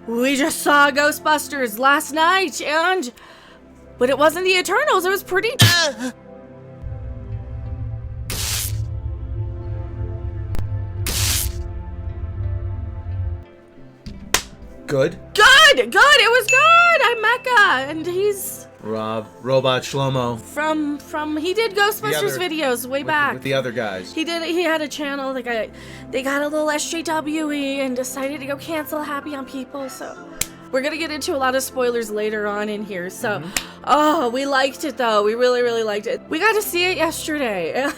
We just saw Ghostbusters last night, but it wasn't the Eternals. It was pretty... Good? Good! It was good! I'm Mecha, and he's... Robot Shlomo. From he did Ghostbusters videos way back. With the other guys. He had a channel, they got a little SJW-y and decided to go cancel Happy on people, so... We're gonna get into a lot of spoilers later on in here, so... Oh, we liked it though, we really, really liked it. We got to see it yesterday, and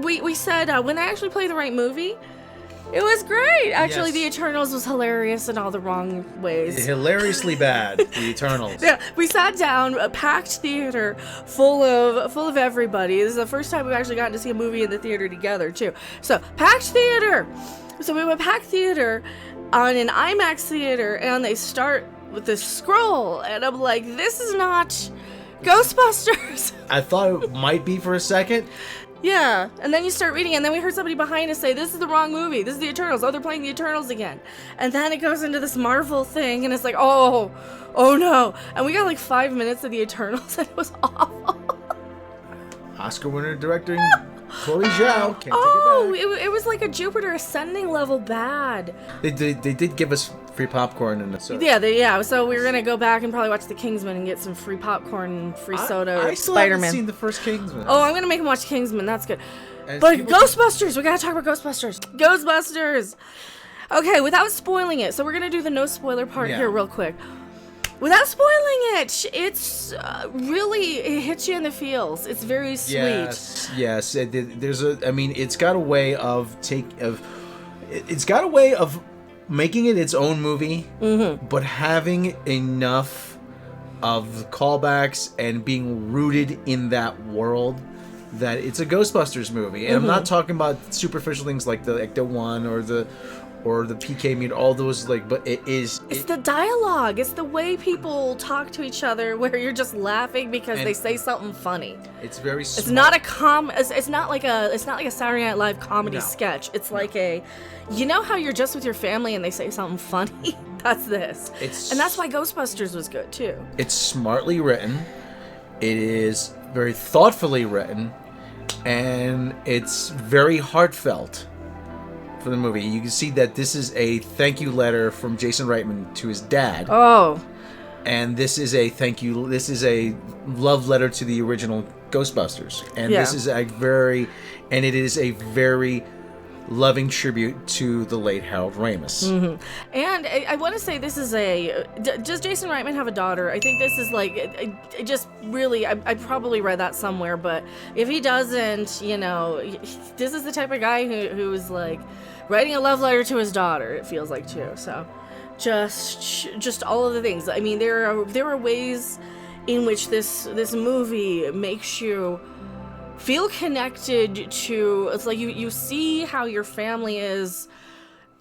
we said, when I actually play the right movie... It was great. Actually, yes. The Eternals was hilarious in all the wrong ways. Hilariously bad, the Eternals. Yeah, we sat down, a packed theater full of everybody. This is the first time we've actually gotten to see a movie in the theater together, too. So, packed theater. So we went packed theater on an Imax Theater, and they start with this scroll, and I'm like, this is not Ghostbusters. I thought it might be for a second. Yeah, and then you start reading, and then we heard somebody behind us say, this is the wrong movie, this is the Eternals, oh, they're playing the Eternals again. And then it goes into this Marvel thing, and it's like, oh no. And we got like 5 minutes of the Eternals, and it was awful. Oscar winner director Chloe Zhao, can't take it back. It was like a Jupiter Ascending level bad. They did give us free popcorn and a soda. Yeah, so we were gonna go back and probably watch the Kingsman and get some free popcorn and free soda or I still Spider-Man. haven't seen the first Kingsman. Oh, I'm gonna make him watch Kingsman, that's good. But Ghostbusters, we gotta talk about Ghostbusters. Ghostbusters! Okay, without spoiling it, so we're gonna do the no spoiler part here real quick. Without spoiling it, it's really, it hits you in the feels. It's very sweet. Yes. It's got a way of making it its own movie, but having enough of callbacks and being rooted in that world that it's a Ghostbusters movie. And I'm not talking about superficial things like the Ecto 1 or the PK Mute, all those, but it's the dialogue. It's the way people talk to each other where you're just laughing because they say something funny. It's very smart. It's not it's not like a Saturday Night Live comedy sketch. It's like you know how you're just with your family and they say something funny? That's this. And that's why Ghostbusters was good too. It's smartly written. It is very thoughtfully written, and it's very heartfelt. For the movie, you can see that this is a thank you letter from Jason Reitman to his dad. Oh. And this is a thank you. This is a love letter to the original Ghostbusters, and it is a very loving tribute to the late Harold Ramis. And I want to say this is does Jason Reitman have a daughter? I think this is it just really, I probably read that somewhere, but if he doesn't, this is the type of guy who's writing a love letter to his daughter, it feels like too. So just all of the things. I mean, there are ways in which this movie makes you feel connected to, it's like you see how your family is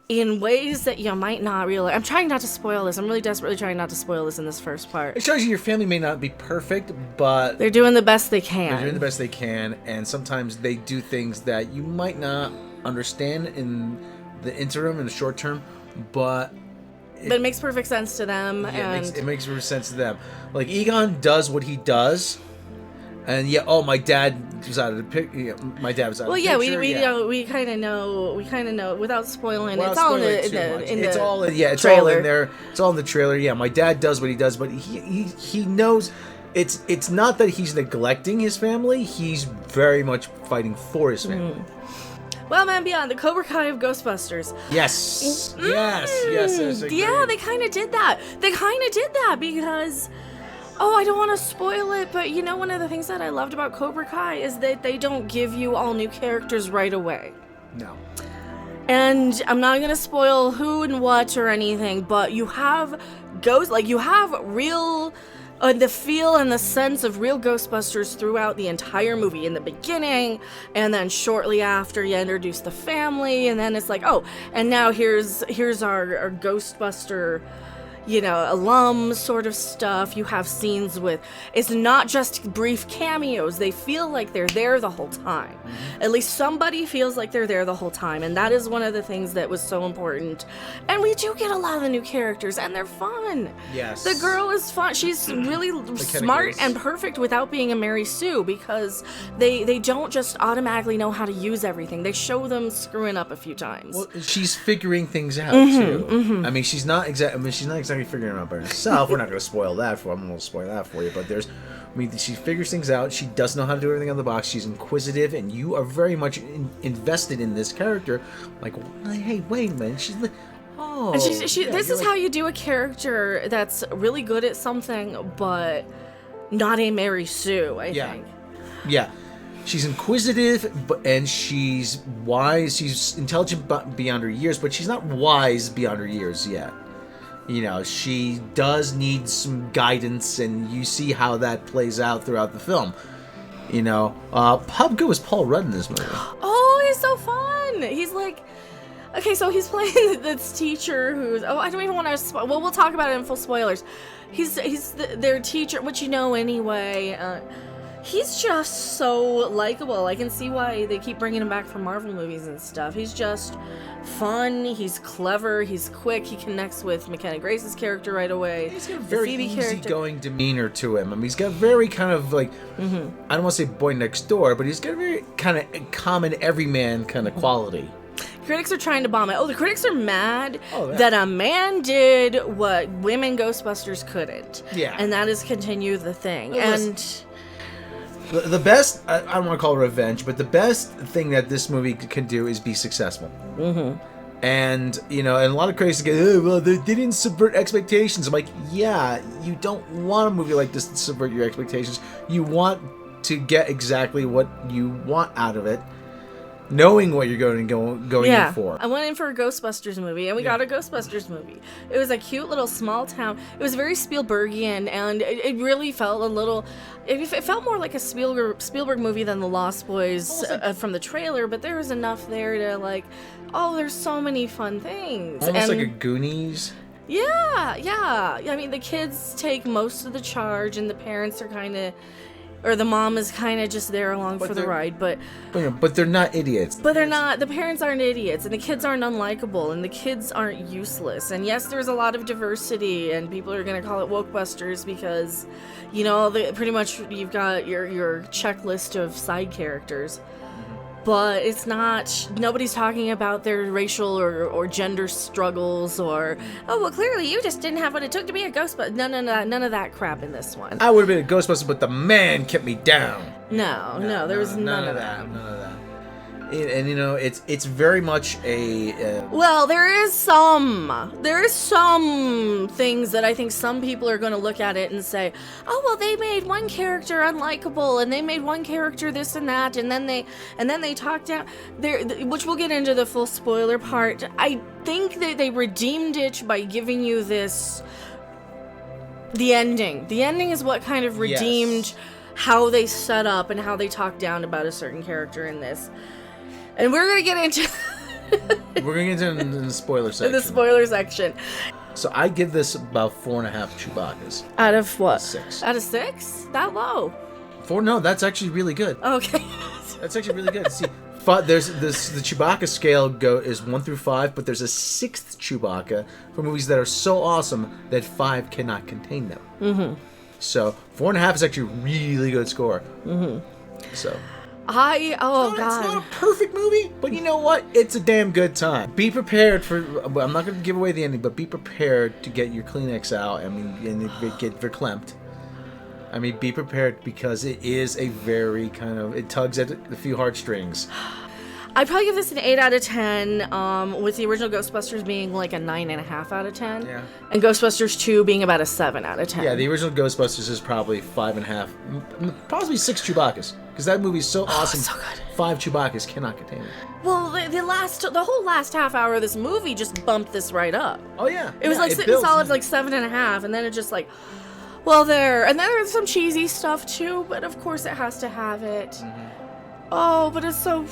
in ways that you might not realize. I'm trying not to spoil this. I'm really desperately trying not to spoil this in this first part. It shows you your family may not be perfect, but they're doing the best they can. They're doing the best they can, and sometimes they do things that you might not understand in the interim, in the short term, but it makes perfect sense to them. Yeah, it makes perfect sense to them. Like, Egon does what he does. And my dad was out of the picture. My dad was out of the picture. Well, we kind of know without spoiling. It's all in the it's all in there. It's all in the trailer. Yeah, my dad does what he does, but he knows it's not that he's neglecting his family. He's very much fighting for his family. Well, Man Beyond, the Cobra Kai of Ghostbusters. Yes. Yeah, they kind of did that. Because... Oh, I don't want to spoil it, but one of the things that I loved about Cobra Kai is that they don't give you all new characters right away. No. And I'm not going to spoil who and what or anything, but you have real, the feel and the sense of real Ghostbusters throughout the entire movie. In the beginning, and then shortly after, you introduce the family, and then it's like, oh, and now here's our Ghostbuster... alum sort of stuff. You have scenes with, it's not just brief cameos. They feel like they're there the whole time. At least somebody feels like they're there the whole time. And that is one of the things that was so important. And we do get a lot of the new characters, and they're fun. Yes. The girl is fun. She's really smart and perfect without being a Mary Sue, because they don't just automatically know how to use everything. They show them screwing up a few times. Well, she's figuring things out too. I mean, she's not exactly figuring it out by herself. We're not going to spoil that for. I'm going to spoil that for you. But she figures things out. She does know how to do everything on the box. She's inquisitive, and you are very much invested in this character. Like, hey, wait a minute. She's like, oh. And this is how you do a character that's really good at something, but not a Mary Sue. I think. Yeah. She's inquisitive, and she's wise. She's intelligent beyond her years, but she's not wise beyond her years yet. She does need some guidance, and you see how that plays out throughout the film. How good was Paul Rudd in this movie? Oh, he's so fun. He's like, okay, so he's playing this teacher who's, I don't even want to, well, we'll talk about it in full spoilers. He's their teacher, which anyway. He's just so likable. I can see why they keep bringing him back for Marvel movies and stuff. He's just fun. He's clever. He's quick. He connects with McKenna Grace's character right away. He's got a very easygoing demeanor to him. I mean, he's got very kind of like, I don't want to say boy next door, but he's got a very kind of common everyman kind of quality. Critics are trying to bomb it. The critics are mad that a man did what women Ghostbusters couldn't. Yeah. And that is continue the thing. The best, I don't want to call it revenge, but the best thing that this movie can do is be successful. And, and a lot of critics go, well, they didn't subvert expectations. I'm like, yeah, you don't want a movie like this to subvert your expectations. You want to get exactly what you want out of it, knowing what you're going in for. I went in for a Ghostbusters movie, and we got a Ghostbusters movie. It was a cute little small town. It was very Spielbergian, and it really felt a little... It felt more like a Spielberg movie than The Lost Boys from the trailer, but there was enough there to there's so many fun things. Almost like a Goonies. Yeah. I mean, the kids take most of the charge, and the parents are kind of... Or the mom is kind of just there along for the ride, but they're not idiots. But they're not. The parents aren't idiots, and the kids aren't unlikable, and the kids aren't useless. And yes, there's a lot of diversity, and people are gonna call it Wokebusters because, pretty much you've got your checklist of side characters. But it's not, nobody's talking about their racial or gender struggles or, clearly you just didn't have what it took to be a Ghostbuster. No, none of that crap in this one. I would have been a Ghostbuster, but the man kept me down. No, there was none of that. None of that. It's very much a... Well, there is some things that I think some people are going to look at it and say, they made one character unlikable, and they made one character this and that, and then they talked down there, which we'll get into the full spoiler part. I think that they redeemed it by giving you the ending. The ending is what kind of redeemed how they set up and how they talk down about a certain character in this. And we're going to get into... We're going to get into in the spoiler section. In the spoiler section. So I give this about 4.5 Chewbaccas. Out of what? 6. Out of 6? That low? 4? No, that's actually really good. Okay. That's actually really good. See, there's the Chewbacca scale is 1 through 5, but there's a 6th Chewbacca for movies that are so awesome that 5 cannot contain them. So 4.5 is actually a really good score. So... God. It's not a perfect movie, but you know what? It's a damn good time. Be prepared for... I'm not going to give away the ending, but be prepared to get your Kleenex out. I mean, and get verklempt. I mean, be prepared because it is a very kind of... It tugs at a few heartstrings. I'd probably give this an 8 out of 10, with the original Ghostbusters being like a 9.5 out of 10. Yeah. And Ghostbusters 2 being about a 7 out of 10. Yeah, the original Ghostbusters is probably 5.5, possibly 6 Chewbaccas. Because that movie's so awesome. So good. 5 Chewbaccas cannot contain it. Well, the whole last half hour of this movie just bumped this right up. Oh, yeah. It was sitting solid like 7.5, and then it just like, and then there's some cheesy stuff too, but of course it has to have it. But it's so...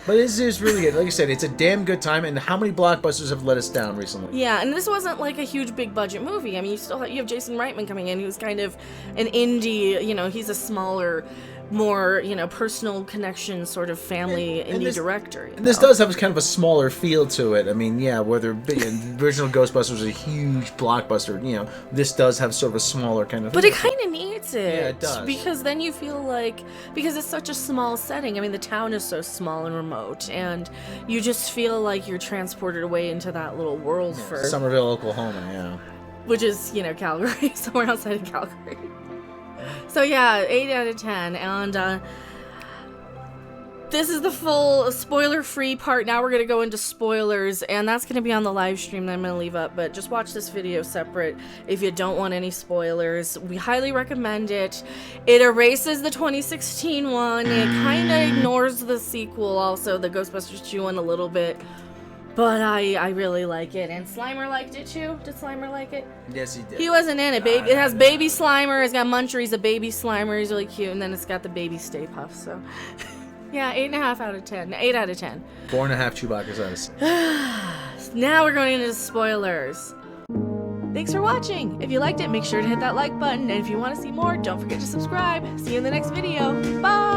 But it's really good. Like I said, it's a damn good time. And how many blockbusters have let us down recently? Yeah, and this wasn't like a huge big budget movie. I mean, you have Jason Reitman coming in, who's kind of an indie, he's a smaller, more, personal connection sort of family indie director. And this does have kind of a smaller feel to it. I mean, yeah, whether the original Ghostbusters was a huge blockbuster, this does have sort of a smaller kind of. But it kind of needs it. Yeah, it does. Because then you feel like, because it's such a small setting. I mean, the town is so small and remote, and you just feel like you're transported away into that little world for Somerville, Oklahoma, yeah. Which is, Calgary, somewhere outside of Calgary. So yeah, 8 out of 10, and this is the full spoiler-free part. Now we're going to go into spoilers, and that's going to be on the live stream that I'm going to leave up, but just watch this video separate if you don't want any spoilers. We highly recommend it. It erases the 2016 one. It kind of ignores the sequel also, the Ghostbusters 2 one a little bit. But I really like it, and Slimer liked it too. Did Slimer like it? Yes, he did. He wasn't in it. It has baby Slimer. It's got Muncher. He's a baby Slimer. He's really cute, and then it's got the baby Stay Puft. So, yeah, 8.5 out of 10. 8 out of 10. 4.5 Chewbacca's out of 10. Now we're going into spoilers. Thanks for watching. If you liked it, make sure to hit that like button, and if you want to see more, don't forget to subscribe. See you in the next video. Bye.